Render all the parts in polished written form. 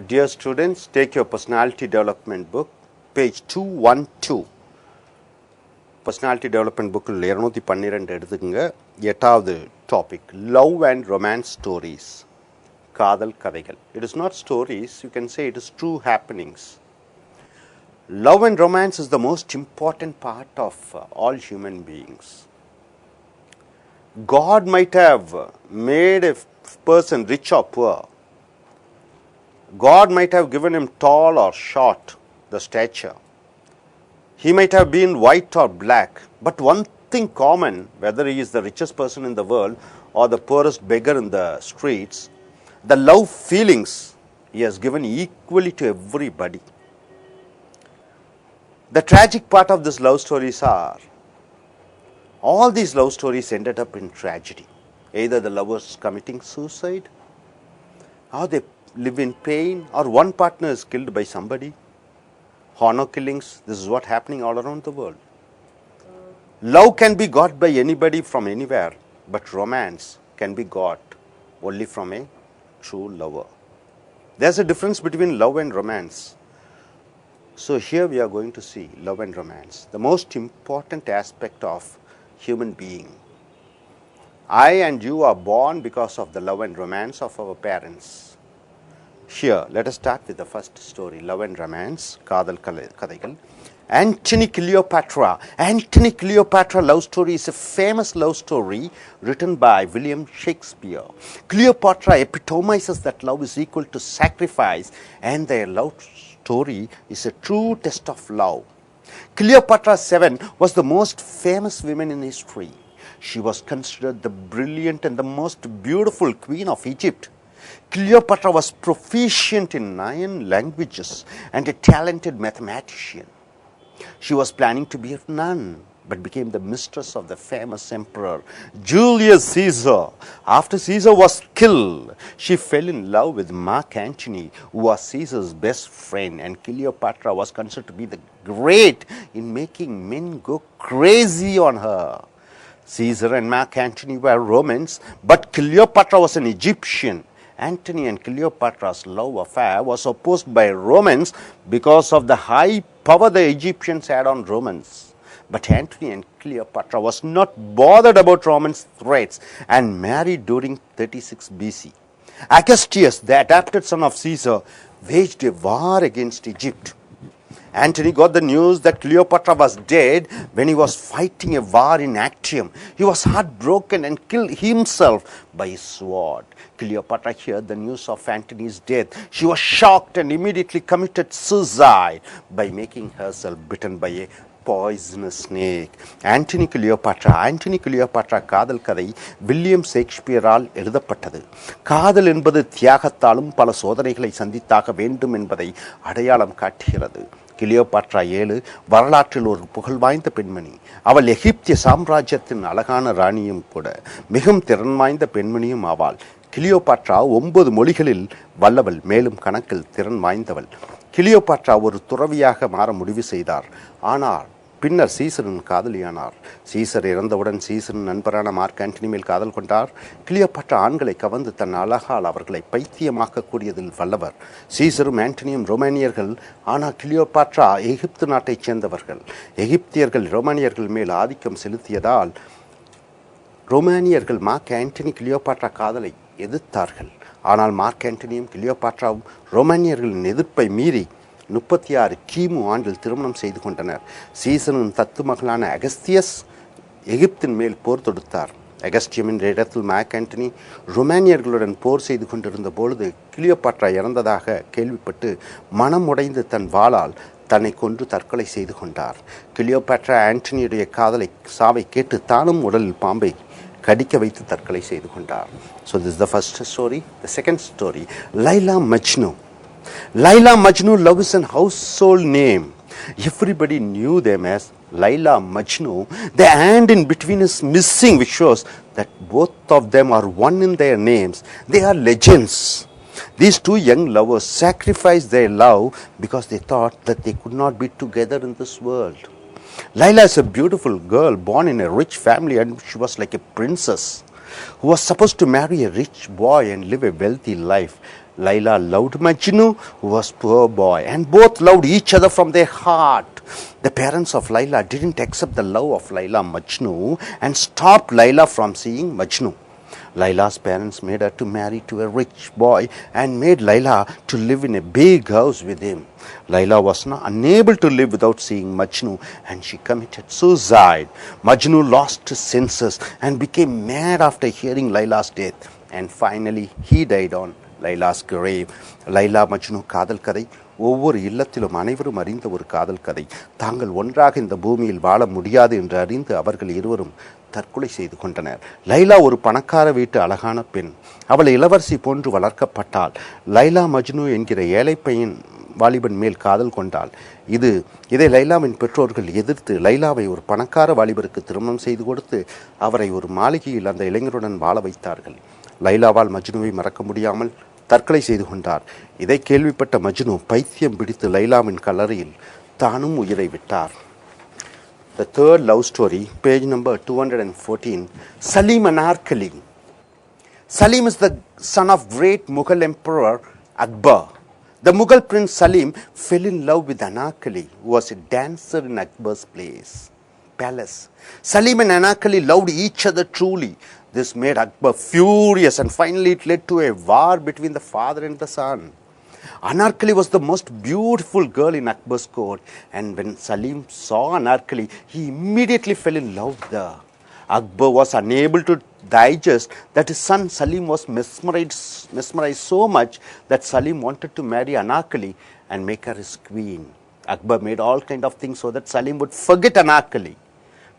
Dear students, take your personality development book, page 212. Personality development book 212 எடுத்துக்குங்க. எட்டாவது topic, love and romance stories. காதல் கதைகள். It is not stories, you can say it is true happenings. Love and romance is the most important part of all human beings. God might have made a person rich or poor. God might have given him tall or short, the stature. He might have been white or black, but one thing common, whether he is the richest person in the world or the poorest beggar in the streets, the love feelings he has given equally to everybody. The tragic part of these love stories are, all these love stories ended up in tragedy. Either the lovers committing suicide, or they live in pain, or one partner is killed by somebody. Honor killings, this is what happening all around the world. Love can be got by anybody from anywhere, but romance can be got only from a true lover. There's a difference between love and romance. So here we are going to see love and romance, the most important aspect of human being. I and you are born because of the love and romance of our parents. Here, let us start with the first story, love and romance, காதல் கதைகள். Antony Cleopatra love story is a famous love story written by William Shakespeare. Cleopatra epitomizes that love is equal to sacrifice, and their love story is a true test of love. Cleopatra VII was the most famous woman in history. She was considered the brilliant and the most beautiful queen of Egypt. Cleopatra was proficient in 9 languages and a talented mathematician. She was planning to be a nun, but became the mistress of the famous emperor Julius Caesar. After Caesar was killed, she fell in love with Mark Antony, who was Caesar's best friend, and Cleopatra was considered to be the great in making men go crazy on her. Caesar and Mark Antony were Romans, but Cleopatra was an Egyptian. Antony and Cleopatra's love affair was opposed by Romans because of the high power the Egyptians had on Romans. But Antony and Cleopatra was not bothered about Romans' threats and married during 36 BC. Augustus, the adopted son of Caesar, waged a war against Egypt. Antony got the news that Cleopatra was dead when he was fighting a war in Actium. He was heartbroken and killed himself by a sword. Cleopatra heard the news of Antony's death. She was shocked and immediately committed suicide by making herself bitten by a poisonous snake. Antony Cleopatra காதல் கதை William ஷேக்ஸ்பியரால் எழுதப்பட்டது. காதல் என்பது தியாகத்தாலும் பல சோதனைகளை சந்தித்தாக வேண்டும் என்பதை அடையாளம் காட்டுகிறது. கிளியோபாட்ரா 7 வரலாற்றில் ஒரு புகழ்வாய்ந்த பெண்மணி. அவள் எகிப்திய சாம்ராஜ்யத்தின் அழகான ராணியும் கூட, மிகவும் திறன் வாய்ந்த பெண்மணியும் ஆவாள். கிளியோபாட்ரா 9 மொழிகளில் வல்லவள், மேலும் கணக்கில் திறன் வாய்ந்தவள். கிளியோபாட்ரா ஒரு துறவியாக மாற முடிவு செய்தார். ஆனால் பின்னர் சீசரின் காதலியானார். சீசர் இறந்தவுடன் சீசரின் நண்பரான மார்க் ஆண்டனி மேல் காதல் கொண்டார். கிளியோபாட்ரா ஆண்களை கவர்ந்து தன் அழகால் அவர்களை பைத்தியமாக்கக்கூடியதில் வல்லவர். சீசரும் ஆண்டனியும் ரோமானியர்கள், ஆனால் கிளியோபாட்ரா எகிப்து நாட்டைச் சேர்ந்தவர்கள். எகிப்தியர்கள் ரோமானியர்கள் மேல் ஆதிக்கம் செலுத்தியதால் ரோமானியர்கள் மார்க் ஆண்டனி கிளியோபாட்ரா காதலை எதிர்த்தார்கள். ஆனால் மார்க் ஆண்டனியும் கிளியோபாட்ராவும் ரோமானியர்களின் எதிர்ப்பை மீறி 36 கிமு ஆண்டில் திருமணம் செய்து கொண்டனர். சீசனின் தத்து மகளான அகஸ்தியஸ் எகிப்தின் மேல் போர் தொடுத்தார். அகஸ்டியம் என்ற இடத்தில் மார்க் ஆண்டனி ரோமானியர்களுடன் போர் செய்து கொண்டிருந்த பொழுது கிளியோபாட்ரா இறந்ததாக கேள்விப்பட்டு மனம் உடைந்து தன் வாளால் தன்னை கொன்று தற்கொலை செய்து கொண்டார். கிளியோபாட்ரா ஆண்டனியுடைய சாவை கேட்டு தானும் உடலில் பாம்பை கடிக்க வைத்து தற்கொலை செய்து கொண்டார். So this is the first story. The second story, Layla Majnu, love is an household name. Everybody knew them as Layla Majnu. The and in between is missing, which shows that both of them are one in their names. They are legends. These two young lovers sacrificed their love because they thought that they could not be together in this world. Layla is a beautiful girl born in a rich family, and she was like a princess who was supposed to marry a rich boy and live a wealthy life. Layla loved Majnu, who was poor boy, and both loved each other from their heart. The parents of Layla didn't accept the love of Layla Majnu and stopped Layla from seeing Majnu. Layla's parents made her to marry to a rich boy and made Layla to live in a big house with him. Layla was unable to live without seeing Majnu and she committed suicide. Majnu lost his senses and became mad after hearing Layla's death, and finally he died on Laila's grave. Laila Majnu காதல் கதை ஒவ்வொரு இல்லத்திலும் அனைவரும் அறிந்த ஒரு காதல் கதை. தாங்கள் ஒன்றாக இந்த பூமியில் வாழ முடியாது என்று அறிந்து அவர்கள் இருவரும் தற்கொலை செய்து கொண்டனர். லைலா ஒரு பணக்கார வீட்டு அழகான பெண். அவள் இளவரசி போன்று வளர்க்கப்பட்டாள். லைலா மஜ்னு என்கிற ஏழை பையன் வாலிபன் மேல் காதல் கொண்டாள். இதை லைலாவின் பெற்றோர்கள் எதிர்த்து லைலாவை ஒரு பணக்கார வாலிபருக்கு திருமணம் செய்து கொடுத்து அவரை ஒரு மாளிகையில் அந்த இளைஞருடன் வாழ வைத்தார்கள். லைலாவால் மஜ்னுவை மறக்க முடியாமல் தற்கொலை செய்து கொண்டார். இதை கேள்விப்பட்ட மஜ்னு பைத்தியம் பிடித்து லைலாவின் கல்லறையில் தானும் உயிரை விட்டார். The third love story, page number 214, Salim Anarkali. Salim is the son of great Mughal emperor Akbar. The Mughal prince Salim fell in love with Anarkali, who was a dancer in Akbar's palace. Salim and Anarkali loved each other truly. This made Akbar furious, and finally it led to a war between the father and the son. Anarkali was the most beautiful girl in Akbar's court, and when Salim saw Anarkali, he immediately fell in love with her. Akbar was unable to digest that his son Salim was mesmerized so much that Salim wanted to marry Anarkali and make her his queen. Akbar made all kind of things so that Salim would forget Anarkali.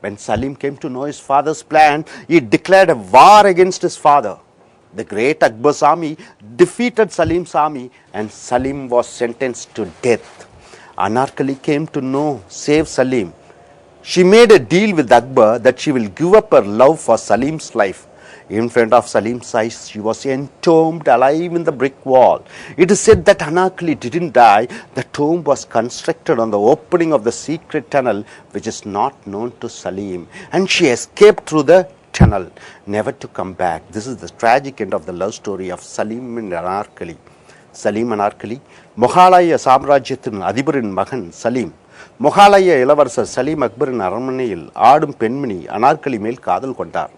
When Salim came to know his father's plan, he declared a war against his father. The great Akbar's army defeated Salim's army and Salim was sentenced to death. Anarkali came to save Salim. She made a deal with Akbar that she will give up her love for Salim's life. In front of Salim's eyes, she was entombed alive in the brick wall. It is said that Anarkali didn't die. The tomb was constructed on the opening of the secret tunnel, which is not known to Salim, and she escaped through the tunnel, never to come back. This is the tragic end of the love story of Salim and Anarkali. Salim Anarkali, மொகாலய சாம்ராஜ்யத்தின் அதிபரின் மகன் சலீம். மொகாலய இளவரசர் சலீம் அக்பரின் அரண்மனையில் ஆடும் பெண்மணி அனார்கலி மேல் காதல் கொண்டார்.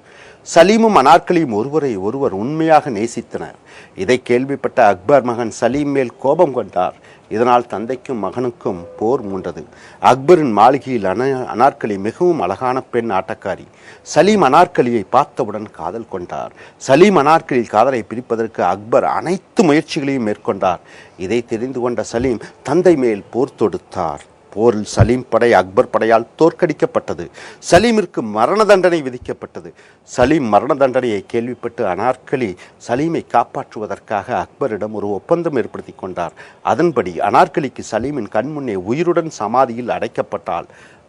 சலீமும் அனார்கலியும் ஒருவரை ஒருவர் உண்மையாக நேசித்தனர். இதை கேள்விப்பட்ட அக்பர் மகன் சலீம் மேல் கோபம் கொண்டார். இதனால் தந்தைக்கும் மகனுக்கும் போர் மூண்டது. அக்பரின் மாளிகையில் அனார்கலி மிகவும் அழகான பெண் ஆட்டக்காரி. சலீம் அனார்கலியை பார்த்தவுடன் காதல் கொண்டார். சலீம் அனார்கலி காதலை பிரிப்பதற்கு அக்பர் அனைத்து முயற்சிகளையும் மேற்கொண்டார். இதை தெரிந்து கொண்ட சலீம் தந்தை மேல் போர் தொடுத்தார். போரில் சலீம் படை அக்பர் படையால் தோற்கடிக்கப்பட்டது. சலீமிற்கு மரண தண்டனை விதிக்கப்பட்டது. சலீம் மரண தண்டனையை கேள்விப்பட்டு அனார்கலி சலீமை காப்பாற்றுவதற்காக அக்பரிடம் ஒரு ஒப்பந்தம் ஏற்படுத்தி கொண்டார். அதன்படி அனார்கலிக்கு சலீமின் கண்முன்னே உயிருடன் சமாதியில் அடைக்கப்பட்டாள்.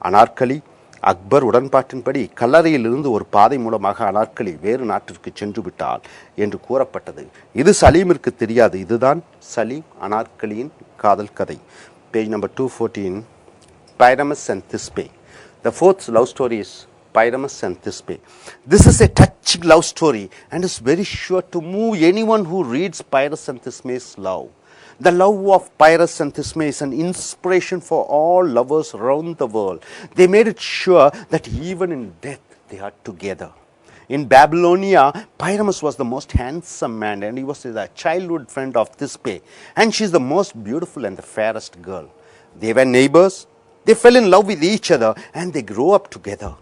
அனார்கலி அக்பர் உடன்பாட்டின்படி கல்லறையில் இருந்து ஒரு பாதை மூலமாக அனார்கலி வேறு நாட்டிற்கு சென்று விட்டாள் என்று கூறப்பட்டது. இது சலீமிற்கு தெரியாது. இதுதான் சலீம் அனார்கலியின் காதல் கதை. Page number 214, Pyramus and Thisbe. The fourth love story is Pyramus and Thisbe. This is a touching love story and is very sure to move anyone who reads Pyrrhus and Thisbe's love. The love of Pyrrhus and Thisbe is an inspiration for all lovers around the world. They made it sure that even in death they are together. In Babylonia, Pyramus was the most handsome man and he was the childhood friend of Thisbe, and she is the most beautiful and the fairest girl. They were neighbors. They fell in love with each other and they grew up together.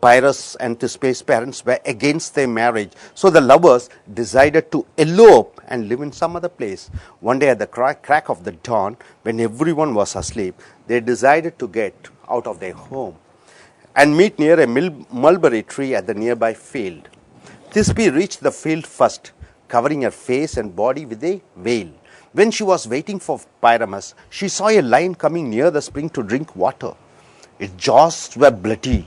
Pyrrhus and Thisbe's parents were against their marriage, so the lovers decided to elope and live in some other place. One day at the crack of the dawn, when everyone was asleep, they decided to get out of their home and meet near a mulberry tree at the nearby field. Thisbe reached the field first, covering her face and body with a veil. When she was waiting for Pyramus, she saw a lion coming near the spring to drink water. Its jaws were bloody,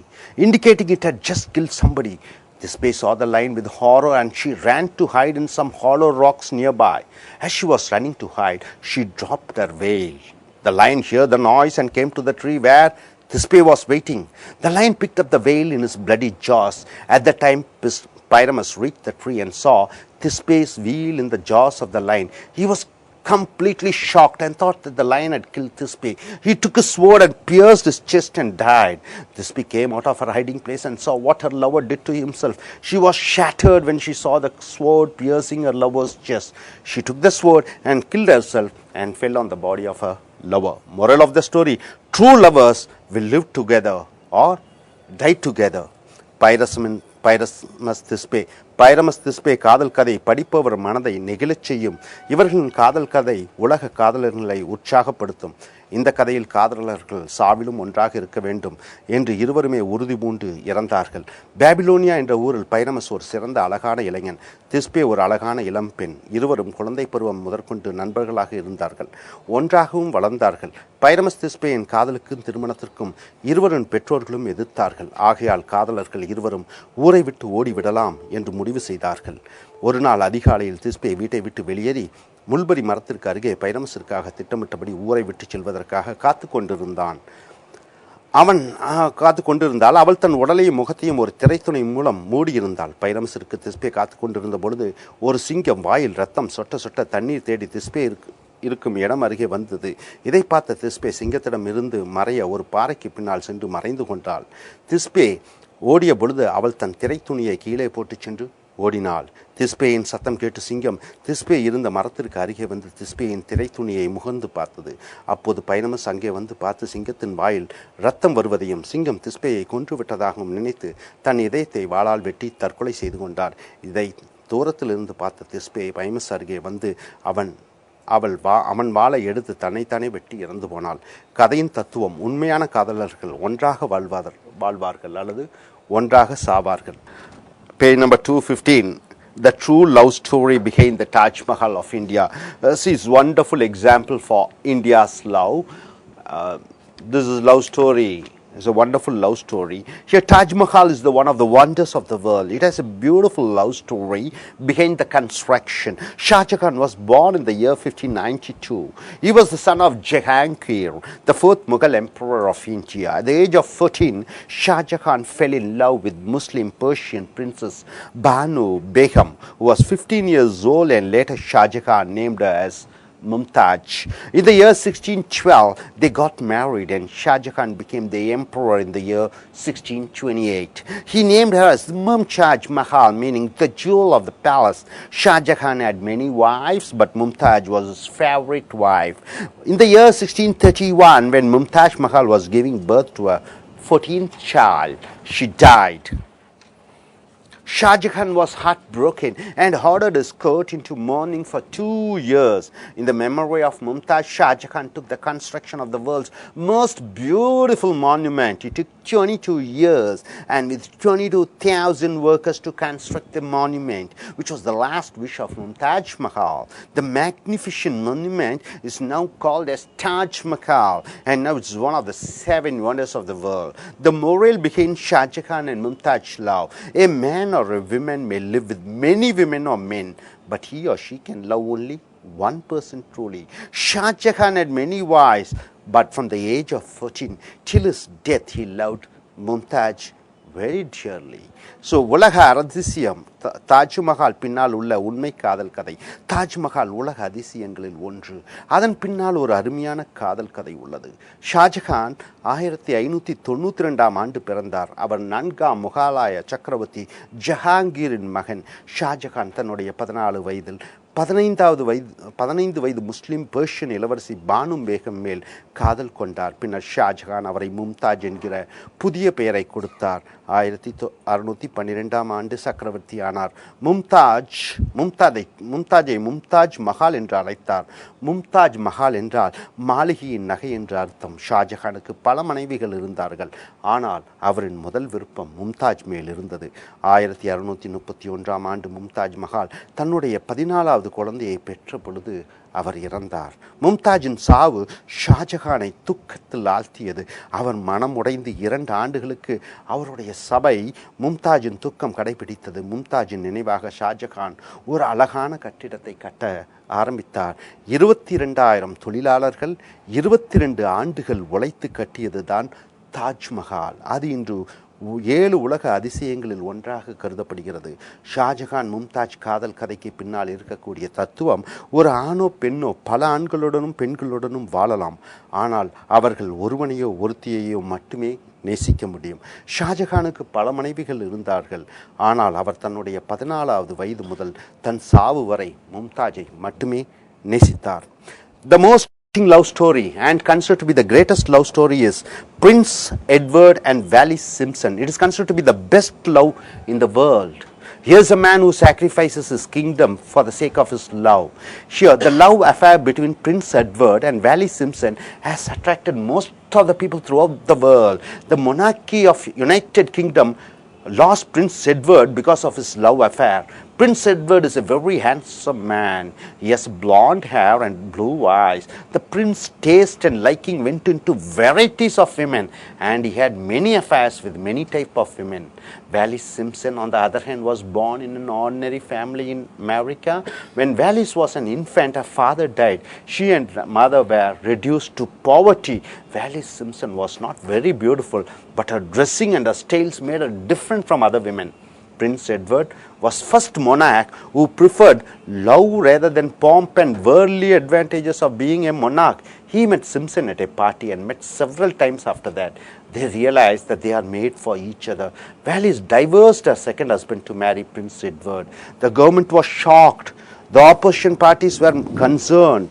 indicating it had just killed somebody. Thisbe saw the lion with horror and she ran to hide in some hollow rocks nearby. As she was running to hide, she dropped her veil. The lion heard the noise and came to the tree where Thisbe was waiting. The lion picked up the veil in his bloody jaws. At that time, Pyramus reached the tree and saw Thisbe's wheel in the jaws of the lion, he was completely shocked and thought that the lion had killed Thisbe. He took his sword and pierced his chest and died. Thisbe came out of her hiding place and saw what her lover did to himself. She was shattered when she saw the sword piercing her lover's chest. She took the sword and killed herself and fell on the body of her lover. Moral of the story: true lovers will live together or die together. Pyramus Thisbe காதல் கதை படிப்பவர் மனதை நெகிழச் செய்யும். இவர்களின் காதல் கதை உலக காதலர்களை உற்சாகப்படுத்தும். இந்த கதையில் காதலர்கள் சாவிலும் ஒன்றாக இருக்க வேண்டும் என்று இருவருமே உறுதி பூண்டு இறந்தார்கள். பாபிலோனியா என்ற ஊரில் பைரமஸ் ஒரு சிறந்த அழகான இளைஞன், திஸ்பே ஒரு அழகான இளம்பெண். இருவரும் குழந்தை பருவம் முதற்கொண்டு நண்பர்களாக இருந்தார்கள், ஒன்றாகவும் வளர்ந்தார்கள். பைரமஸ் திஸ்பேயின் காதலுக்கும் திருமணத்திற்கும் இருவரின் பெற்றோர்களும் எதிர்த்தார்கள். ஆகையால் காதலர்கள் இருவரும் ஊரை விட்டு ஓடிவிடலாம் என்று முடிவு செய்தார்கள். ஒரு நாள் அதிகாலையில் திஸ்பே வீட்டை விட்டு வெளியேறி முள்பரி மரத்திற்கு அருகே பைரமஸிற்காக திட்டமிட்டபடி ஊரை விட்டு செல்வதற்காக காத்து கொண்டிருந்தால் அவள் தன் உடலையும் முகத்தையும் ஒரு திரைத்துணை மூலம் மூடியிருந்தாள். பைரமஸிற்கு திஸ்பே காத்து கொண்டிருந்த பொழுது ஒரு சிங்கம் வாயில் ரத்தம் சொட்ட சொட்ட தண்ணீர் தேடி திஸ்பே இருக்கும் இடம் அருகே வந்தது. இதை பார்த்த திஸ்பே சிங்கத்திடம் இருந்து மறைய ஒரு பாறைக்கு பின்னால் சென்று மறைந்து கொண்டாள். திஸ்பே ஓடிய பொழுது அவள் தன் திரைத்துணியை கீழே போட்டு சென்று ஓடினாள். திஸ்பேயின் சத்தம் கேட்டு சிங்கம் திஸ்பே இருந்த மரத்திற்கு அருகே வந்து திஸ்பேயின் திரைத்துணியை முகர்ந்து பார்த்தது. அப்போது பைரமஸ் அங்கே வந்து பார்த்து சிங்கத்தின் வாயில் ரத்தம் வருவதையும் சிங்கம் திஸ்பேயை கொன்று விட்டதாகவும் நினைத்து தன் இதயத்தை வாளால் வெட்டி தற்கொலை செய்து கொண்டார். இதை தூரத்திலிருந்து பார்த்த திஸ்பே பைரமஸ் அருகே வந்து அவன் வாளை எடுத்து தன்னைத்தானே வெட்டி இறந்து போனாள். கதையின் தத்துவம்: உண்மையான காதலர்கள் ஒன்றாக வாழ்வார்கள் அல்லது ஒன்றாக சாவார்கள். Page number 215, the true love story behind the Taj Mahal of India. This is wonderful example for India's love. This is love story. It's a wonderful love story. Here Taj Mahal is one of the wonders of the world. It has a beautiful love story behind the construction. Shah Jahan was born in the year 1592. He was the son of Jahangir, the fourth Mughal emperor of India. At the age of 14, Shah Jahan fell in love with Muslim Persian princess Banu Begum, who was 15 years old, and later Shah Jahan named her as Mumtaz. In the year 1612, they got married and Shah Jahan became the emperor in the year 1628. He named her as Mumtaz Mahal, meaning the jewel of the palace. Shah Jahan had many wives, but Mumtaz was his favorite wife. In the year 1631, when Mumtaz Mahal was giving birth to her 14th child, she died. Shah Jahan was heartbroken and ordered his court into mourning for 2 years. In the memory of Mumtaz, Shah Jahan took the construction of the world's most beautiful monument. It took 22 years and with 22,000 workers to construct the monument, which was the last wish of Mumtaz Mahal. The magnificent monument is now called as Taj Mahal, and now it's one of the 7 wonders of the world. The moral behind Shah Jahan and Mumtaz's love: a man or a woman may live with many women or men, but he or she can love only one person truly. Shah Jahan had many wives, but from the age of 14 till his death he loved Mumtaz very dearly. So உலக அதிசயம் தாஜ்மஹால் பின்னால் உள்ள உண்மை காதல் கதை. தாஜ்மஹால் உலக அதிசயங்களில் ஒன்று. அதன் பின்னால் ஒரு அருமையான காதல் கதை உள்ளது. ஷாஜஹான் 1592ஆம் ஆண்டு பிறந்தார். அவர் 4ஆம் முகலாய சக்கரவர்த்தி ஜஹாங்கீரின் மகன். ஷாஜஹான் தன்னுடைய 14 வயதில் 15 வயது முஸ்லிம் பெர்ஷியன் இளவரசி பானு பேகம் மேல் காதல் கொண்டார். பின்னர் ஷாஜஹான் அவரை மும்தாஜ் என்கிற புதிய பெயரை கொடுத்தார். 1612ஆம் ஆண்டு சக்கரவர்த்தி ஆனார். மும்தாஜை மும்தாஜ் மஹால் என்று அழைத்தார். மும்தாஜ் மஹால் என்றால் மாளிகையின் நகை என்று அர்த்தம். ஷாஜஹானுக்கு பல மனைவிகள் இருந்தார்கள், ஆனால் அவரின் முதல் விருப்பம் மும்தாஜ் மேல் இருந்தது. 1631ஆம் ஆண்டு மும்தாஜ் மஹால் தன்னுடைய 14வது குழந்தையை பெற்ற பொழுது அவர் இறந்தார். மும்தாஜின் சாவு ஷாஜஹானை துக்கத்தில் ஆழ்த்தியது. அவர் மனம் உடைந்து 2 ஆண்டுகளுக்கு அவருடைய சபை மும்தாஜின் துக்கம் கடைபிடித்தது. மும்தாஜின் நினைவாக ஷாஜஹான் ஒரு அழகான கட்டிடத்தை கட்ட ஆரம்பித்தார். 22,000 தொழிலாளர்கள் 22 ஆண்டுகள் உழைத்து கட்டியது தான் தாஜ்மஹால். அது இன்று 7 உலக அதிசயங்களில் ஒன்றாக கருதப்படுகிறது. ஷாஜகான் மும்தாஜ் காதல் கதைக்கு பின்னால் இருக்கக்கூடிய தத்துவம், ஒரு ஆணோ பெண்ணோ பல ஆண்களுடனும் பெண்களுடனும் வாழலாம், ஆனால் அவர்கள் ஒருவனையோ ஒருத்தியையோ மட்டுமே நேசிக்க முடியும். ஷாஜகானுக்கு பல மனைவிகள் இருந்தார்கள், ஆனால் அவர் தன்னுடைய 14வது வயது முதல் தன் சாவு வரை மும்தாஜை மட்டுமே நேசித்தார். The most love story and considered to be the greatest love story is Prince Edward and Valley Simpson. It is considered to be the best love in the world. Here's a man who sacrifices his kingdom for the sake of his love. Sure, the love affair between Prince Edward and Valley Simpson has attracted most of the people throughout the world. The monarchy of United Kingdom lost Prince Edward because of his love affair. Prince Edward is a very handsome man. He has blonde hair and blue eyes. The prince's taste and liking went into varieties of women, and he had many affairs with many type of women. Valley Simpson, on the other hand, was born in an ordinary family in America. When Valley was an infant, her father died. She and her mother were reduced to poverty. Valley Simpson was not very beautiful, but her dressing and her styles made her different from other women. Prince Edward was first monarch who preferred love rather than pomp and worldly advantages of being a monarch. He met Simpson at a party and met several times after that. They realized that they are made for each other. Valley divorced her second husband to marry Prince Edward. The government was shocked. The opposition parties were concerned,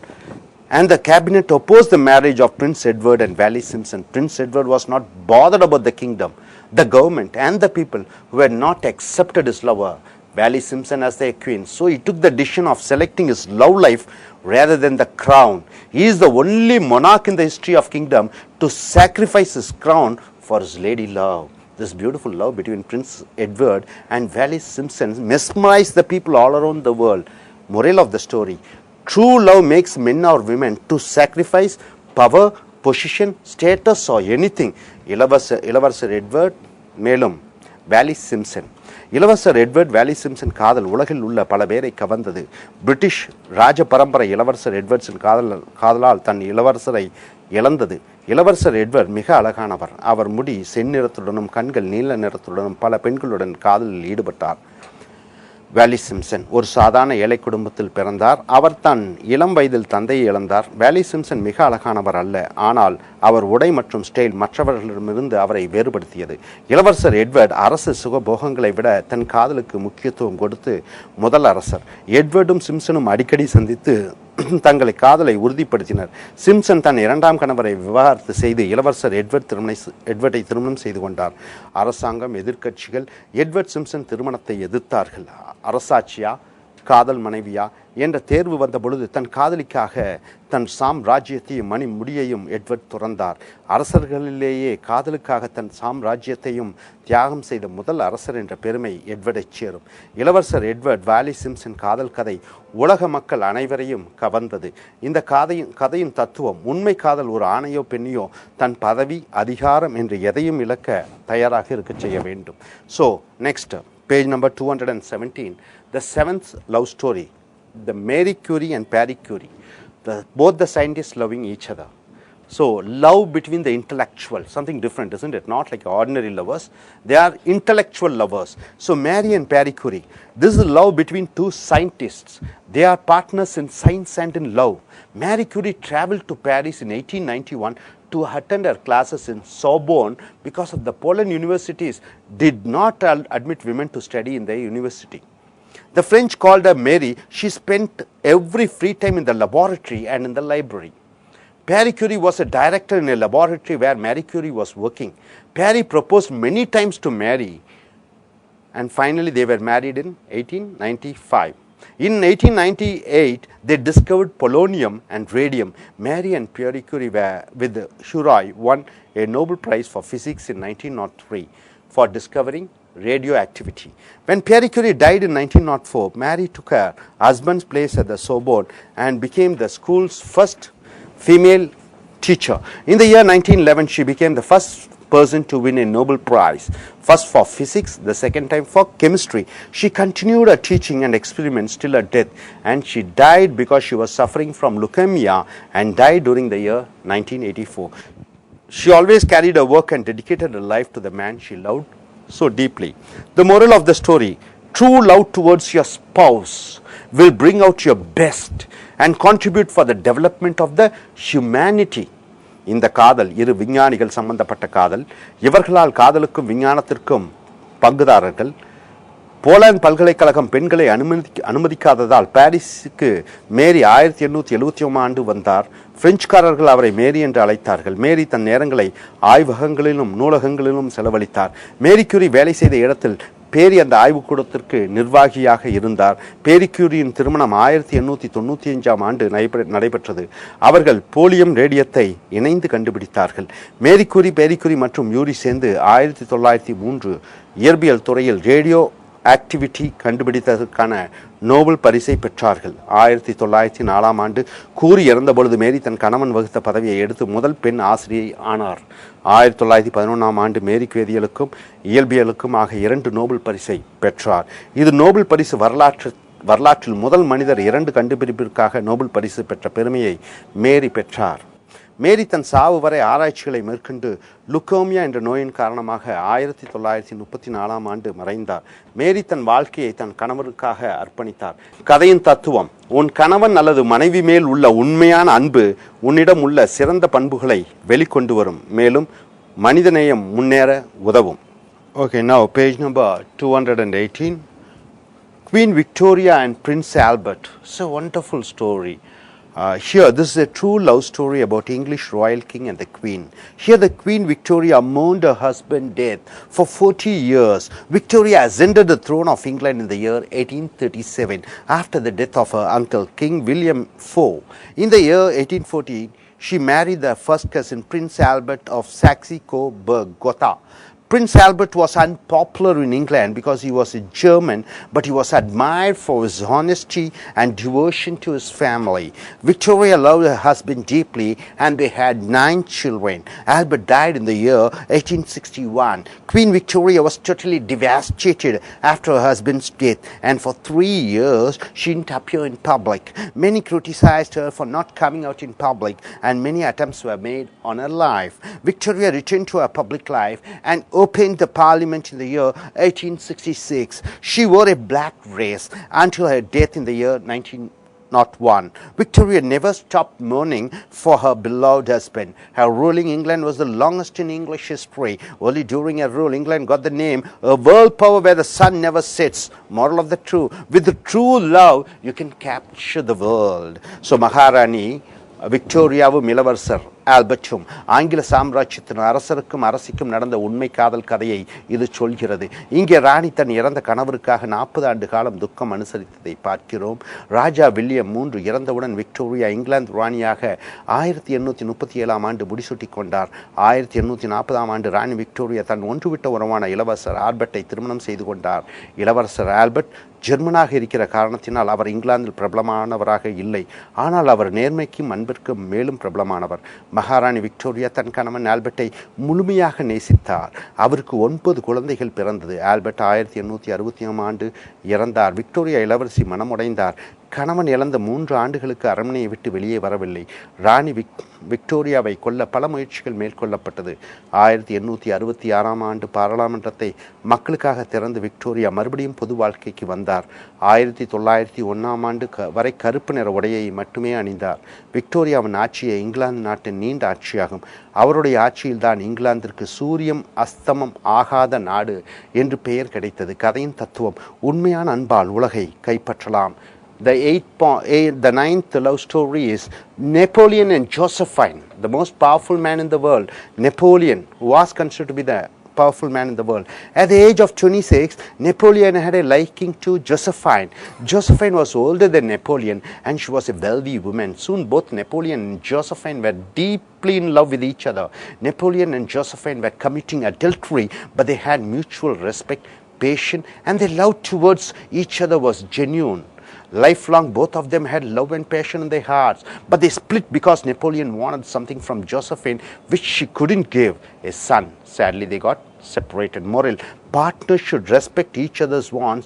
and the cabinet opposed the marriage of Prince Edward and Valley Simpson. Prince Edward was not bothered about the kingdom, the government, and the people who had not accepted his lover, Valley Simpson, as their queen. So he took the decision of selecting his love life rather than the crown. He is the only monarch in the history of kingdom to sacrifice his crown for his lady love. This beautiful love between Prince Edward and Valley Simpson mesmerized the people all around the world. Moral of the story: true love makes men or women to sacrifice power, position, status or anything. இளவரசர் Edward மேலும் வேலி Simpson. இளவரசர் Edward வேலி Simpson காதல் உலகில் உள்ள பல பேரை கவர்ந்தது. பிரிட்டிஷ் ராஜ பரம்பரை இளவரசர் எட்வர்ட்ஸின் காதலால் தன் இளவரசரை இழந்தது. இளவரசர் எட்வர்ட் மிக அழகானவர். அவர் முடி செந்நிறத்துடனும் கண்கள் நீல நிறத்துடனும் பல பெண்களுடன் காதலில் ஈடுபட்டார். வேலி சிம்சன் ஒரு சாதாரண ஏழை குடும்பத்தில் பிறந்தார். அவர் தன் இளம் வயதில் தந்தையை இழந்தார். வேலி சிம்சன் மிக அழகானவர் அல்ல, ஆனால் அவர் உடை மற்றும் ஸ்டைல் மற்றவர்களிடமிருந்து அவரை வேறுபடுத்தியது. இளவரசர் எட்வர்ட் அரசு சுகபோகங்களை விட தன் காதலுக்கு முக்கியத்துவம் கொடுத்து முதல் அரசர். எட்வர்டும் சிம்சனும் அடிக்கடி சந்தித்து தங்களை காதலை உறுதிப்படுத்தினர். சிம்சன் தன் 2ஆம் கணவரை விவாகரத்து செய்து இளவரசர் எட்வர்டை திருமணம் செய்து கொண்டார். அரசாங்கம், எதிர்க்கட்சிகள் எட்வர்ட் சிம்சன் திருமணத்தை எதிர்த்தார்கள். அரசாட்சியா காதல் மனைவியா என்ற தேர்வு வந்த பொழுது தன் காதலிக்காக தன் சாம்ராஜ்யத்தையும் மணி முடியையும் எட்வர்ட் துறந்தார். அரசர்களிலேயே காதலுக்காக தன் சாம்ராஜ்யத்தையும் தியாகம் செய்த முதல் அரசர் என்ற பெருமை எட்வர்டை சேரும். இளவரசர் எட்வர்ட் வேலி சிம்சன் காதல் கதை உலக மக்கள் அனைவரையும் கவர்ந்தது. இந்த கதையின் தத்துவம், உண்மை காதல் ஒரு ஆணையோ பெண்ணையோ தன் பதவி, அதிகாரம் என்று எதையும் இழக்க தயாராக இருக்க செய்ய வேண்டும். So next page number 217, the 7th love story, the Marie Curie and Pierre Curie, both the scientists loving each other. So love between the intellectual, something different, isn't it? Not like ordinary lovers, they are intellectual lovers. So Marie and Pierre Curie, this is love between two scientists. They are partners in science and in love. Marie Curie traveled to Paris in 1891 to attend her classes in Sorbonne because of the Poland universities did not admit women to study in their university. The French called her Mary. She spent every free time in the laboratory and in the library. Pierre Curie was a director in a laboratory where Marie Curie was working. Pierre proposed many times to Mary, and finally they were married in 1895. In 1898, they discovered polonium and radium. Marie and Pierre Curie with Curie won a Nobel Prize for Physics in 1903 for discovering radioactivity. When Pierre Curie died in 1904, Marie took her husband's place at the Sorbonne and became the school's first female teacher. In the year 1911, she became the first person to win a Nobel Prize, first for physics, the second time for chemistry. She continued her teaching and experiments till her death, and she died because she was suffering from leukemia and died during the year 1984. She always carried her work and dedicated her life to the man she loved so deeply. The moral of the story: true love towards your spouse will bring out your best and contribute for the development of the humanity. இந்த காதல் இரு விஞ்ஞானிகள் சம்பந்தப்பட்ட காதல். இவர்களால் காதலுக்கும் விஞ்ஞானத்திற்கும் பங்குதாரர்கள். Poland பல்கலைக்கழகம் பெண்களை அனுமதிக்காததால் பாரிஸுக்கு மேரி 1871 ஆண்டு வந்தார். பிரெஞ்சுக்காரர்கள் அவரை மேரி என்று அழைத்தார்கள். மேரி தன் நேரங்களை ஆய்வகங்களிலும் நூலகங்களிலும் செலவழித்தார். மேரி கியூரி வேலை செய்த இடத்தில் பேரி அந்த ஆய்வுக்கூடத்திற்கு நிர்வாகியாக இருந்தார். பேரி கியூரியின் திருமணம் 1895 ஆண்டு நடைபெற்றது. அவர்கள் போலியம் ரேடியத்தை இணைந்து கண்டுபிடித்தார்கள். மேரி கியூரி, பேரி கியூரி மற்றும் யூரி சேர்ந்து 1903 இயற்பியல் துறையில் ரேடியோ ஆக்டிவிட்டி கண்டுபிடித்ததற்கான நோபல் பரிசை பெற்றார்கள். 1904 ஆண்டு கூறி இறந்தபொழுது மேரி தன் கணவன் வகுத்த பதவியை எடுத்து முதல் பெண் ஆசிரியை ஆனார். 1911 ஆண்டு மேரிக்கு வேதியியலுக்கும் இயல்பியலுக்கும் ஆக 2 நோபல் பரிசை பெற்றார். இது நோபல் பரிசு வரலாற்றில் முதல் மனிதர் 2 கண்டுபிடிப்பிற்காக நோபல் பரிசு பெற்ற பெருமையை மேரி பெற்றார். மேரி தன் சாவு வரை ஆராய்ச்சிகளை மேற்கொண்டு லுக்கோமியா என்ற நோயின் காரணமாக 1934 ஆண்டு மறைந்தார். மேரி தன் வாழ்க்கையை தன் கணவருக்காக அர்ப்பணித்தார். கதையின் தத்துவம்: உன் கணவன் அல்லது மனைவி மேல் உள்ள உண்மையான அன்பு உன்னிடம் உள்ள சிறந்த பண்புகளை வெளிக்கொண்டு வரும், மேலும் மனிதநேயம் முன்னேற உதவும். Okay, now page number 218. Queen Victoria and Prince Albert. It's a wonderful story. Here, this is a true love story about English royal king and the queen. Here, the Queen Victoria mourned her husband's death for 40 years. Victoria ascended the throne of England in the year 1837 after the death of her uncle, King William IV. In the year 1814, she married the first cousin, Prince Albert of Saxe-Coburg-Gotha. Prince Albert was unpopular in England because he was a German, but he was admired for his honesty and devotion to his family. Victoria loved her husband deeply and they had 9 children. Albert died in the year 1861. Queen Victoria was totally devastated after her husband's death, and for 3 years she didn't appear in public. Many criticized her for not coming out in public, and many attempts were made on her life. Victoria returned to her public life and opened the parliament in the year 1866. She wore a black dress until her death in the year 1901. Victoria never stopped mourning for her beloved husband. Her rule in England was the longest in English history. Only during her rule, England got the name a world power where the sun never sets. Moral of the true: with the true love, you can capture the world. So Maharani விக்டோரியாவும் இளவரசர் ஆல்பர்ட்டும் ஆங்கில சாம்ராஜ்யத்தின் அரசருக்கும் அரசிக்கும் நடந்த உண்மை காதல் கதையை இது சொல்கிறது. இங்கே ராணி தன் இறந்த கணவருக்காக 40 ஆண்டு காலம் துக்கம் அனுசரித்ததை பார்க்கிறோம். ராஜா வில்லியம் III இறந்தவுடன் விக்டோரியா இங்கிலாந்து ராணியாக 1837 ஆண்டு முடிசூட்டி கொண்டார். 1840 ஆண்டு ராணி விக்டோரியா தன் ஒன்றுவிட்ட உறவான இளவரசர் ஆல்பர்ட்டை திருமணம் செய்து கொண்டார். இளவரசர் ஆல்பர்ட் ஜெர்மனாக இருக்கிற காரணத்தினால் அவர் இங்கிலாந்தில் பிரபலமானவராக இல்லை. ஆனால் அவர் நேர்மைக்கும் அன்பிற்கும் மேலும் பிரபலமானவர். மகாராணி விக்டோரியா தன் கணவன் ஆல்பர்ட்டை முழுமையாக நேசித்தார். அவருக்கு 9 குழந்தைகள் பிறந்தது. ஆல்பர்ட் 1861 ஆண்டு இறந்தார். விக்டோரியா இளவரசி மனமுடைந்தார். கணவன் இழந்த 3 ஆண்டுகளுக்கு அரண்மனையை விட்டு வெளியே வரவில்லை. ராணி விக்டோரியாவை கொல்ல பல முயற்சிகள் மேற்கொள்ளப்பட்டது. 1866 ஆண்டு பாராளுமன்றத்தை மக்களுக்காக திறந்து விக்டோரியா மறுபடியும் பொது வாழ்க்கைக்கு வந்தார். 1901 ஆண்டு வரை கருப்பு நிற உடையை மட்டுமே அணிந்தார். விக்டோரியாவின் ஆட்சியை இங்கிலாந்து நாட்டின் நீண்ட ஆட்சியாகும். அவருடைய ஆட்சியில்தான் இங்கிலாந்திற்கு சூரியம் அஸ்தமம் ஆகாத நாடு என்று பெயர் கிடைத்தது. கதையின் தத்துவம்: உண்மையான அன்பால் உலகை கைப்பற்றலாம். The ninth love story is Napoleon and Josephine, the most powerful man in the world. Napoleon was considered to be the powerful man in the world. At the age of 26, Napoleon had a liking to Josephine. Josephine was older than Napoleon and she was a wealthy woman. Soon both Napoleon and Josephine were deeply in love with each other. Napoleon and Josephine were committing adultery, but they had mutual respect, patience, and their love towards each other was genuine. Lifelong, both of them had love and passion in their hearts, but they split because Napoleon wanted something from Josephine which she couldn't give, a son. Sadly, they got separated. Moral: partners should respect each other's wants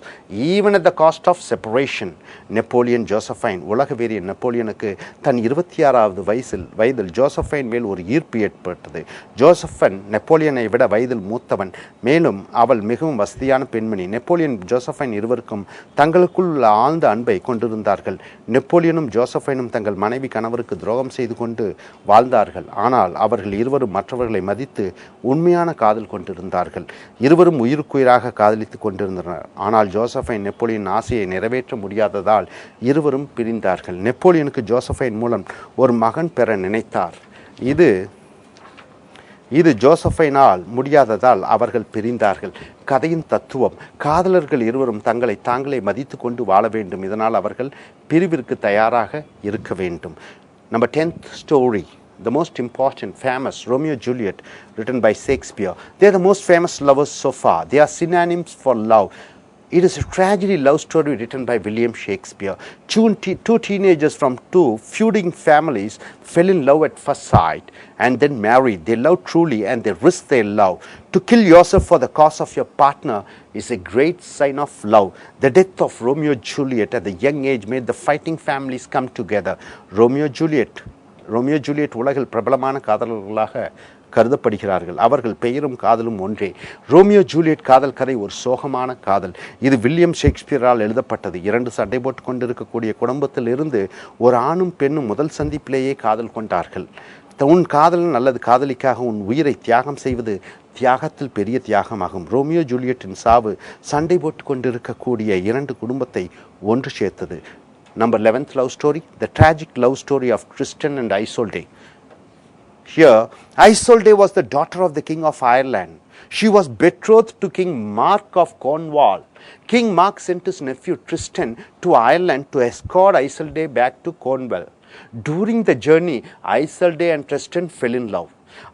even at the cost of separation. Napoleon Josephine. உலகவீரியன் நெப்போலியனுக்கு தன் 26வது வயதில் Josephine மேல் ஒரு ஈர்ப்பு ஏற்பட்டது. ஜோசஃபன் நெப்போலியனை விட வயதில் மூத்தவன், மேலும் அவள் மிகவும் வசதியான பெண்மணி. நெப்போலியன் ஜோசஃபைன் இருவருக்கும் தங்களுக்குள் உள்ள ஆழ்ந்த அன்பை கொண்டிருந்தார்கள். நெப்போலியனும் ஜோசஃபைனும் தங்கள் மனைவி கணவருக்கு துரோகம் செய்து கொண்டு வாழ்ந்தார்கள். ஆனால் அவர்கள் இருவரும் மற்றவர்களை மதித்து உண்மையான காதல் கொண்டிருந்தார்கள். இருவரும் உயிருக்குயிராக காதலித்துக் கொண்டிருந்தனர். ஆனால் ஜோசஃபைன் நெப்போலியன் ஆசையை நிறைவேற்ற முடியாததால் இருவரும் பிரிந்தார்கள். நெப்போலியனுக்கு ஜோசஃபைன் மூலம் ஒரு மகன் பெற நினைத்தார். இது ஜோசஃபைனால் முடியாததால் அவர்கள் பிரிந்தார்கள். கதையின் தத்துவம்: காதலர்கள் இருவரும் தங்களை தாங்களே மதித்து கொண்டு வாழ வேண்டும். இதனால் அவர்கள் பிரிவிற்கு தயாராக இருக்க வேண்டும். Number 10th story, the most important, famous, Romeo and Juliet, written by Shakespeare. They are the most famous lovers so far. They are synonyms for love. It is a tragedy love story written by William Shakespeare. Two teenagers from two feuding families fell in love at first sight and then married. They loved truly and they risked their love. To kill yourself for the cause of your partner is a great sign of love. The death of Romeo and Juliet at the young age made the fighting families come together. Romeo and Juliet உலகில் பிரபலமான காதலர்களாக கருதப்படுகிறார்கள். அவர்கள் பெயரும் காதலும் ஒன்றே. Romeo Juliet காதல் கதை ஒரு சோகமான காதல். இது வில்லியம் ஷேக்ஸ்பியரால் எழுதப்பட்டது. இரண்டு சண்டை போட்டு கொண்டிருக்கக்கூடிய குடும்பத்தில் இருந்து ஒரு ஆணும் பெண்ணும் முதல் சந்திப்பிலேயே காதல் கொண்டார்கள். உன் காதலன் அல்லது காதலிக்காக உன் உயிரை தியாகம் செய்வது தியாகத்தில் பெரிய தியாகமாகும். ரோமியோ ஜூலியட்டின் சாவு சண்டை போட்டு கொண்டிருக்கக்கூடிய இரண்டு குடும்பத்தை ஒன்று சேர்த்தது. Number 11th love story, the tragic love story of Tristan and Isolde. Here, Isolde was the daughter of the King of Ireland. She was betrothed to King Mark of Cornwall. King Mark sent his nephew Tristan to Ireland to escort Isolde back to Cornwall. During the journey, Isolde and Tristan fell in love.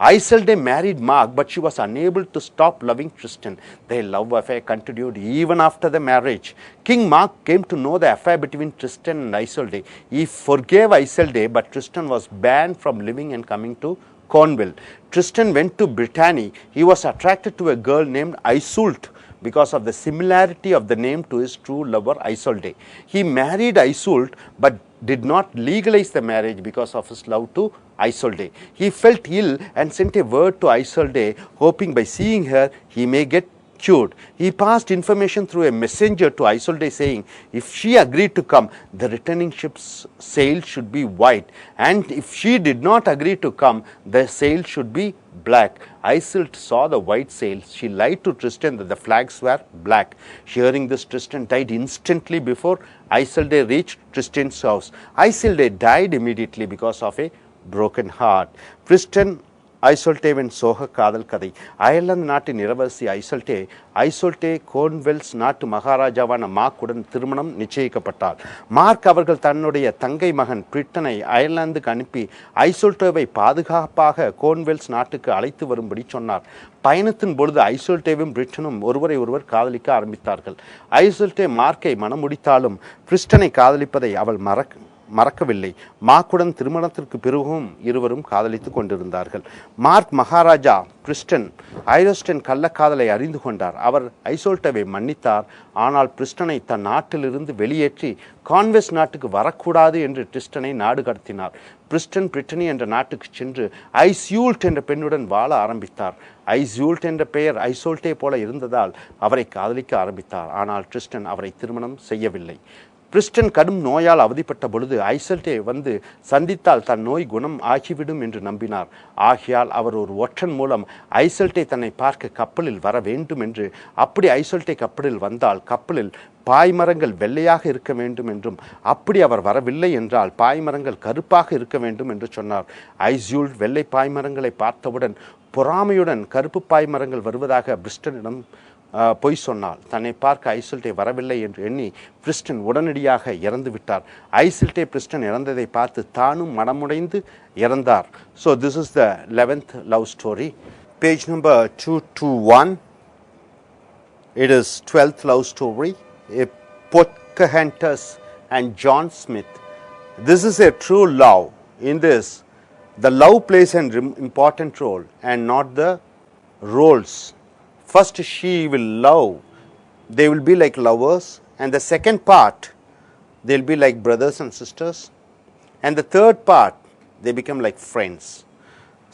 Isolde married Mark, but she was unable to stop loving Tristan. Their love affair continued even after the marriage. King Mark came to know the affair between Tristan and Isolde. He forgave Isolde, but Tristan was banned from living and coming to Cornwall. Tristan went to Brittany. He was attracted to a girl named Iseult because of the similarity of the name to his true lover Isolde. He married Iseult but did not legalize the marriage because of his love to Isolde. He felt ill and sent a word to Isolde, hoping by seeing her he may get cured. He passed information through a messenger to Isolde saying if she agreed to come, the returning ship's sail should be white, and if she did not agree to come, the sail should be black. Isolde saw the white sails. She lied to Tristan that the flags were black. Hearing this, Tristan died instantly before Isolde reached Tristan's house. Isolde died immediately because of a broken heart. Tristan ஐசோல்டேவின் சோக காதல் கதை. Ireland நாட்டின் இளவரசி ஐசோல்டே கோர்ன்வெல்ஸ் நாட்டு மகாராஜாவான மார்க்குடன் திருமணம் நிச்சயிக்கப்பட்டார். Mark அவர்கள் தன்னுடைய தங்கை மகன் பிரிட்டனை அயர்லாந்துக்கு அனுப்பி ஐசோல்டேவை பாதுகாப்பாக கோர்ன்வெல்ஸ் நாட்டுக்கு அழைத்து வரும்படி சொன்னார். பயணத்தின் பொழுது ஐசோல்டேவும் பிரிட்டனும் ஒருவரை ஒருவர் காதலிக்க ஆரம்பித்தார்கள். ஐசோல்டே மார்க்கை மணமுடித்தாலும் பிரிஸ்டனை காதலிப்பதை அவள் மறக்கவில்லை. மார்க்குடன் திருமணத்திற்கு பிறகும் இருவரும் காதலித்துக் கொண்டிருந்தார்கள். மார்க் மகாராஜா பிரிஸ்டன் ஐரோஸ்டன் கள்ளக்காதலை அறிந்து கொண்டார். அவர் ஐசோல்டவை மன்னித்தார். ஆனால் பிரிஸ்டனை தன் நாட்டிலிருந்து வெளியேற்றி கான்வெஸ் நாட்டுக்கு வரக்கூடாது என்று டிரிஸ்டனை நாடு கடத்தினார். பிரிஸ்டன் பிரிட்டனி என்ற நாட்டுக்கு சென்று ஐசியூல்ட் என்ற பெண்ணுடன் வாழ ஆரம்பித்தார். ஐசியூல்ட் என்ற பெயர் ஐசோல்டே போல இருந்ததால் அவரை காதலிக்க ஆரம்பித்தார். ஆனால் டிரிஸ்டன் அவரை திருமணம் செய்யவில்லை. பிரிஸ்டன் கடும் நோயால் அவதிப்பட்ட பொழுது ஐசோல்டே வந்து சந்தித்தால் தன் நோய் குணம் ஆகிவிடும் என்று நம்பினார். ஆகையால் அவர் ஒரு ஒற்றன் மூலம் ஐசோல்டே தன்னை பார்க்க கப்பலில் வர வேண்டும் என்று, அப்படி ஐசோல்டே கப்பலில் வந்தால் கப்பலில் பாய்மரங்கள் வெள்ளையாக இருக்க வேண்டும் என்றும், அப்படி அவர் வரவில்லை என்றால் பாய்மரங்கள் கருப்பாக இருக்க வேண்டும் என்று சொன்னார். ஐசியூல்ட் வெள்ளை பாய்மரங்களை பார்த்தவுடன் பொறாமையுடன் கருப்பு பாய்மரங்கள் வருவதாக பிரிஸ்டனிடம் பொய் சொன்னாள். தன்னை பார்க்க ஐசோல்டே வரவில்லை என்று எண்ணி பிரிஸ்டன் உடனடியாக இறந்து விட்டார். ஐசோல்டே பிரிஸ்டன் இறந்ததை பார்த்து தானும் மனமுடைந்து இறந்தார். So this is the 11th love story. Page number 221. It is 12th love story, Pocahontas and John Smith. This is a true love. In this, the love plays an important role and not the roles. First, she will love. They will be like lovers. And the second part, they'll be like brothers and sisters. And the third part, they become like friends.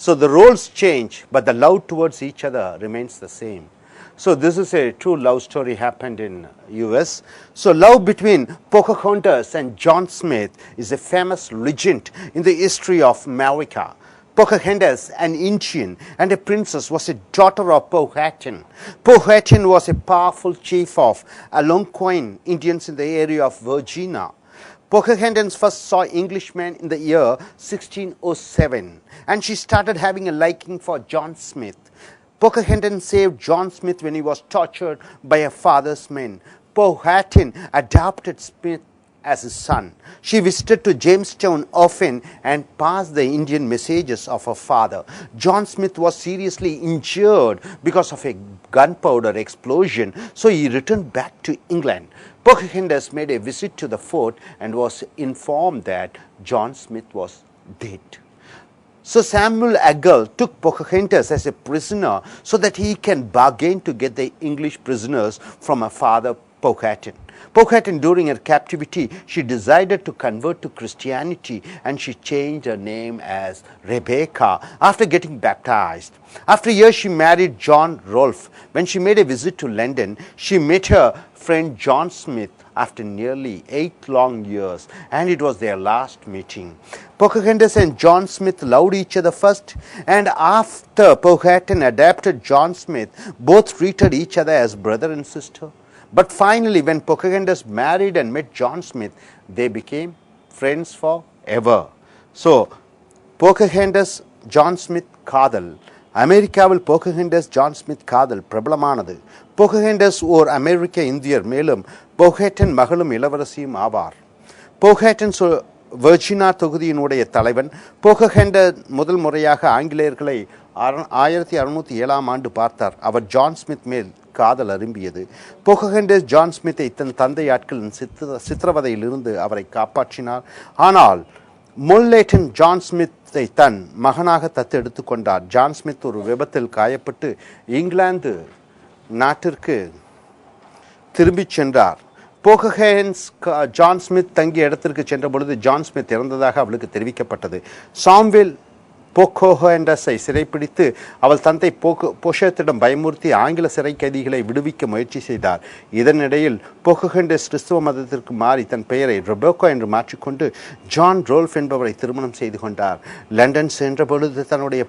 So the roles change, but the love towards each other remains the same. So this is a true love story happened in US. So love between Pocahontas and John Smith is a famous legend in the history of America. Pocahontas, an Indian and a princess, was a daughter of Powhatan. Powhatan was a powerful chief of Algonquin Indians in the area of Virginia. Pocahontas first saw Englishmen in the year 1607, and she started having a liking for John Smith. Pocahontas saved John Smith when he was tortured by her father's men. Powhatan adopted Smith as his son. She visited to Jamestown often and passed the Indian messages of her father. John Smith was seriously injured because of a gunpowder explosion, so he returned back to England. Pocahontas made a visit to the fort and was informed that John Smith was dead. So Samuel Aggle took Pocahontas as a prisoner so that he can bargain to get the English prisoners from her father Powhatan. Powhatan, during her captivity, she decided to convert to Christianity, and she changed her name as Rebecca after getting baptized. After a year, she married John Rolfe. When she made a visit to London, she met her friend John Smith after nearly 8 long years, and it was their last meeting. Pocahontas and John Smith loved each other first, and after Powhatan adopted John Smith, both treated each other as brother and sister. But finally, when Pocahontas married and met John Smith, they became friends forever. So, Pocahontas, John Smith காதல் அமெரிக்காவில் Pocahontas, John Smith காதல் பிரபலமானது. Pocahontas ஓர் அமெரிக்க இந்தியர், மேலும் Powhatan மகளும் இளவரசியும் ஆவார். Powhatan Virginia தொகுதியினுடைய தலைவன். Pocahontas முதல் முறையாக ஆங்கிலேயர்களை 1607 ஆண்டு பார்த்தார். அவர் ஜான் ஸ்மித் மேல் காதல் அரும்பியது. Pocahontas ஜான் ஸ்மித்தை தன் தந்தை ஆட்களின் சித்திரவதையிலிருந்து அவரை காப்பாற்றினார். ஆனால் மொல்லேட்டன் ஜான் ஸ்மித்தை தன் மகனாக தத்தெடுத்து கொண்டார். ஜான் ஸ்மித் ஒரு விபத்தில் காயப்பட்டு இங்கிலாந்து நாட்டிற்கு திரும்பிச் சென்றார். Pocahontas ஜான் ஸ்மித் தங்கிய இடத்திற்கு சென்ற பொழுது ஜான் ஸ்மித் இறந்ததாக அவளுக்கு தெரிவிக்கப்பட்டது. சாம்வெல் Pocahontasஐ சிறைப்பிடித்து அவள் தந்தை போஷத்திடம் பயமுறுத்தி ஆங்கில சிறை கைதிகளை விடுவிக்க முயற்சி செய்தார். இதனிடையில் Pocahontas கிறிஸ்துவ மதத்திற்கு மாறி தன் பெயரை ரெபேக்கா என்று மாற்றிக்கொண்டு ஜான் ரோல்ஃப் என்பவரை திருமணம் செய்து கொண்டார். லண்டன் சென்ற பொழுது தன்னுடைய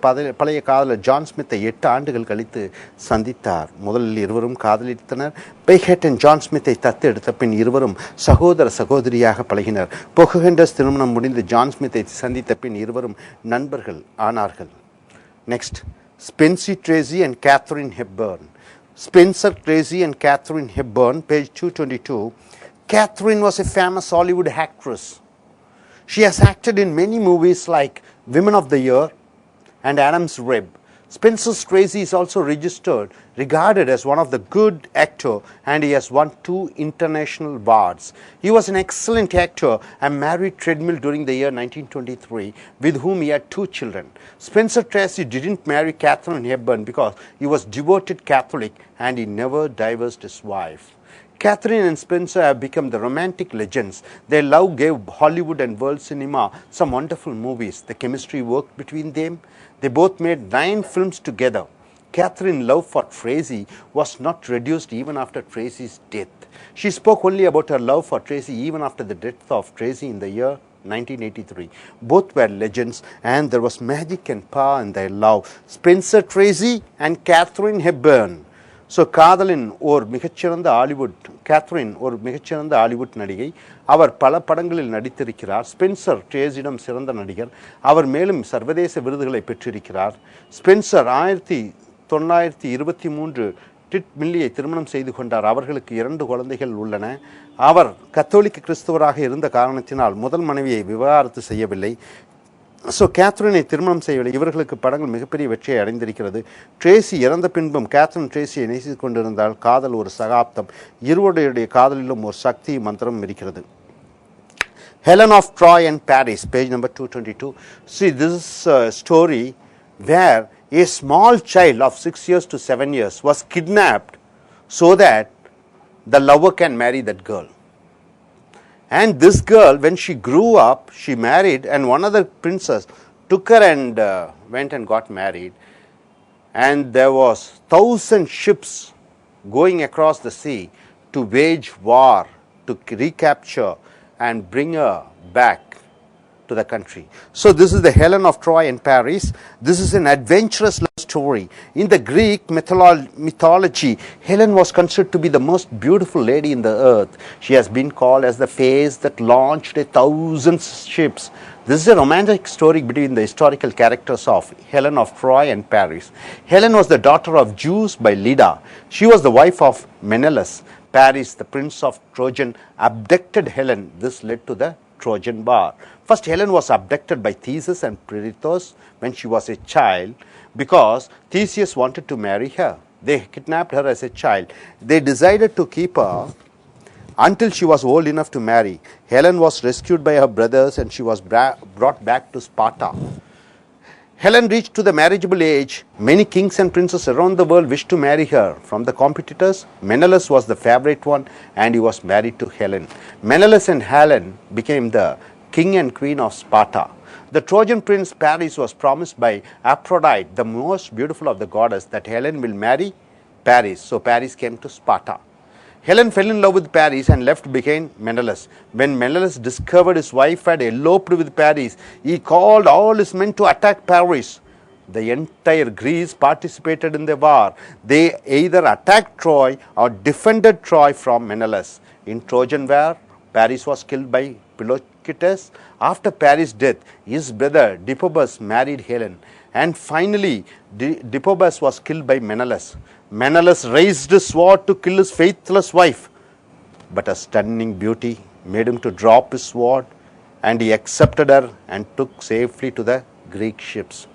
பழைய காதலர் ஜான் ஸ்மித்தை 8 ஆண்டுகள் கழித்து சந்தித்தார். முதலில் இருவரும் காதலித்தனர். Powhatan ஜான் ஸ்மித்தை தத்து எடுத்த பின் இருவரும் சகோதர சகோதரியாக பழகினர். Pocahontas திருமணம் முடிந்து ஜான் ஸ்மித்தை சந்தித்த பின் இருவரும் நண்பர்கள் ஆனார்கள். Next, Spencer Tracy and Catherine Hepburn. Spencer Tracy and Catherine Hepburn, page 222. Catherine was a famous Hollywood actress. She has acted in many movies like Women of the Year and Adam's Rib. Spencer Tracy is also regarded as one of the good actor, and he has won 2 international awards. He was an excellent actor and married Treadmill during the year 1923, with whom he had 2 children. Spencer Tracy didn't marry Catherine Hepburn because he was devoted Catholic and he never divorced his wife. Catherine and Spencer have become the romantic legends. Their love gave Hollywood and world cinema some wonderful movies. The chemistry worked between them. They both made 9 films together. Catherine's love for Tracy was not reduced even after Tracy's death. She spoke only about her love for Tracy even after the death of Tracy in the year 1983. Both were legends, and there was magic and power in their love. Spencer Tracy and Catherine Hepburn. So காதலின் ஓர் மிகச்சிறந்த Catherine ஒரு மிகச்சிறந்த Hollywood நடிகை. அவர் பல படங்களில் நடித்திருக்கிறார். Spencer ட்ரேசியிடம் சிறந்த நடிகர். அவர் மேலும் சர்வதேச விருதுகளை பெற்றிருக்கிறார். ஸ்பென்சர் 1923 டிட் மில்லியை திருமணம் செய்து கொண்டார். அவர்களுக்கு 2 குழந்தைகள் உள்ளன. அவர் கத்தோலிக்க கிறிஸ்தவராக இருந்த காரணத்தினால் முதல் மனைவியை விவாகரத்து செய்யவில்லை. ஸோ கேத்ரினை திருமணம் செய்யவில்லை. இவர்களுக்கு படங்கள் மிகப்பெரிய வெற்றியை அடைந்திருக்கிறது. ட்ரேசி இறந்த பின்பும் கேத்ரின் ட்ரேசியை நேசித்து கொண்டிருந்தால் காதல் ஒரு சகாப்தம். இருவருடைய காதலிலும் ஒரு சக்தி மந்திரம் இருக்கிறது. Helen of Troy and Paris, page number 222. See, this is a story where a small child of 6 years to 7 years was kidnapped so that the lover can marry that girl. And this girl, when she grew up, she married, and one other princess took her and went and got married. And there was 1,000 ships going across the sea to wage war, to recapture and bring her back to the country. So this is the Helen of Troy in Paris. This is an adventurous love story. In the Greek mythology, Helen was considered to be the most beautiful lady in the earth. She has been called as the face that launched 1,000 ships. This is a romantic story between the historical characters of Helen of Troy and Paris. Helen was the daughter of Zeus by Leda. She was the wife of Menelaus. Paris, the prince of Trojan, abducted Helen. This led to the Trojan War. First, Helen was abducted by Theseus and Pirithous when she was a child because Theseus wanted to marry her. They kidnapped her as a child. They decided to keep her until she was old enough to marry. Helen was rescued by her brothers and she was brought back to Sparta. Helen reached to the marriageable age. Many kings and princes around the world wished to marry her. From the competitors, Menelaus was the favorite one and he was married to Helen. Menelaus and Helen became the king and queen of Sparta. The Trojan prince Paris was promised by Aphrodite, the most beautiful of the goddess, that Helen will marry Paris. So Paris came to Sparta. Helen fell in love with Paris and left behind Menelaus. When Menelaus discovered his wife had eloped with Paris, he called all his men to attack Paris. The entire Greece participated in the war. They either attacked Troy or defended Troy from Menelaus. In Trojan War, Paris was killed by Philoctetes. After Paris' death, his brother Development married Helen. And finally, Development was killed by Menelaus. Menelaus raised his sword to kill his faithless wife, but a stunning beauty made him to drop his sword, and he accepted her and took safely to the Greek ships.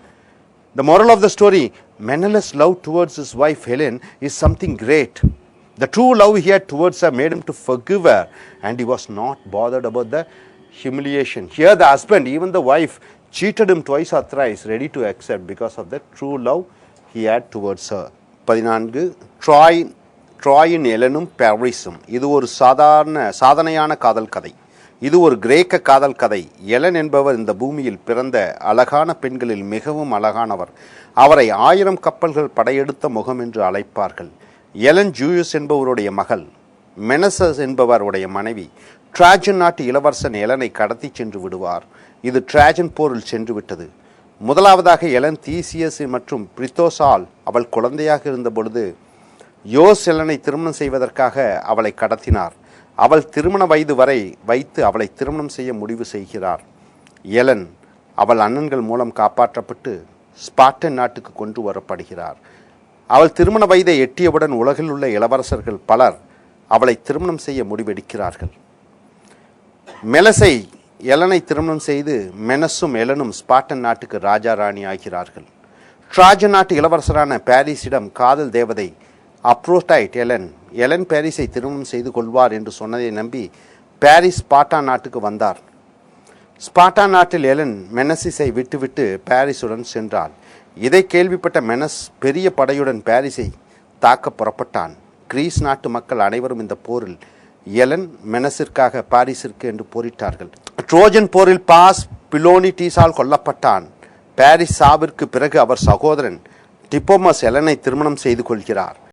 The moral of the story: Menelaus' love towards his wife Helen is something great. The true love he had towards her made him to forgive her, and he was not bothered about the humiliation. Here the husband, even the wife, cheated him twice or thrice, ready to accept because of the true love he had towards her. 14 ட்ராயின் எலனும் பாரிஸும். இது ஒரு சாதனையான காதல் கதை. இது ஒரு கிரேக்க காதல் கதை. Elon என்பவர் இந்த பூமியில் பிறந்த அழகான பெண்களில் மிகவும் அழகானவர். அவரை 1000 கப்பல்கள் படையெடுத்த முகம் என்று அழைப்பார்கள். எலன் ஜூயஸ் என்பவருடைய மகள். மெனசஸ் என்பவருடைய மனைவி. டிராஜன் நாட்டு இளவரசன் எலனை கடத்தி சென்று விடுவார். இது டிராஜன் போரில் சென்று விட்டது. முதலாவதாக எலன் தீசியஸ் மற்றும் பிரித்தோசால் அவள் குழந்தையாக இருந்த பொழுது யோஸ் எலனை திருமணம் செய்வதற்காக அவளை கடத்தினார். அவள் திருமண வயது வரை வைத்து அவளை திருமணம் செய்ய முடிவு செய்கிறார். எலன் அவள் அண்ணன்கள் மூலம் காப்பாற்றப்பட்டு ஸ்பார்டன் நாட்டுக்கு கொண்டு வரப்படுகிறார். அவள் திருமண வயதை எட்டியவுடன் உலகில் உள்ள இளவரசர்கள் பலர் அவளை திருமணம் செய்ய முடிவெடுக்கிறார்கள். மெலசை எலனை திருமணம் செய்து மெனஸும் எலனும் ஸ்பார்டன் நாட்டுக்கு ராஜா ராணி ஆகிறார்கள். டிராஜன் நாட்டு இளவரசரான பாரிஸிடம் காதல் தேவதை அப்ரோடைட் எலன் பாரிஸை திருமணம் செய்து கொள்வார் என்று சொன்னதை நம்பி பாரிஸ் ஸ்பார்ட்டா நாட்டுக்கு வந்தார். ஸ்பார்ட்டா நாட்டில் எலன் மெனசிஸை விட்டுவிட்டு பாரிஸுடன் சென்றாள். இதை கேள்விப்பட்ட மெனஸ் பெரிய படையுடன் பாரிஸை தாக்க புறப்பட்டான். கிரீஸ் நாட்டு மக்கள் அனைவரும் இந்த போரில் எலன் மெனஸிற்காக பாரிஸிற்கு என்று போரிட்டார்கள். ட்ரோஜன் போரில் பாஸ் பிலோனிட்டீஸால் கொல்லப்பட்டான். பாரிஸ் சாவிற்கு பிறகு அவர் சகோதரன் டிப்போமஸ் எலனை திருமணம் செய்து கொள்கிறார்.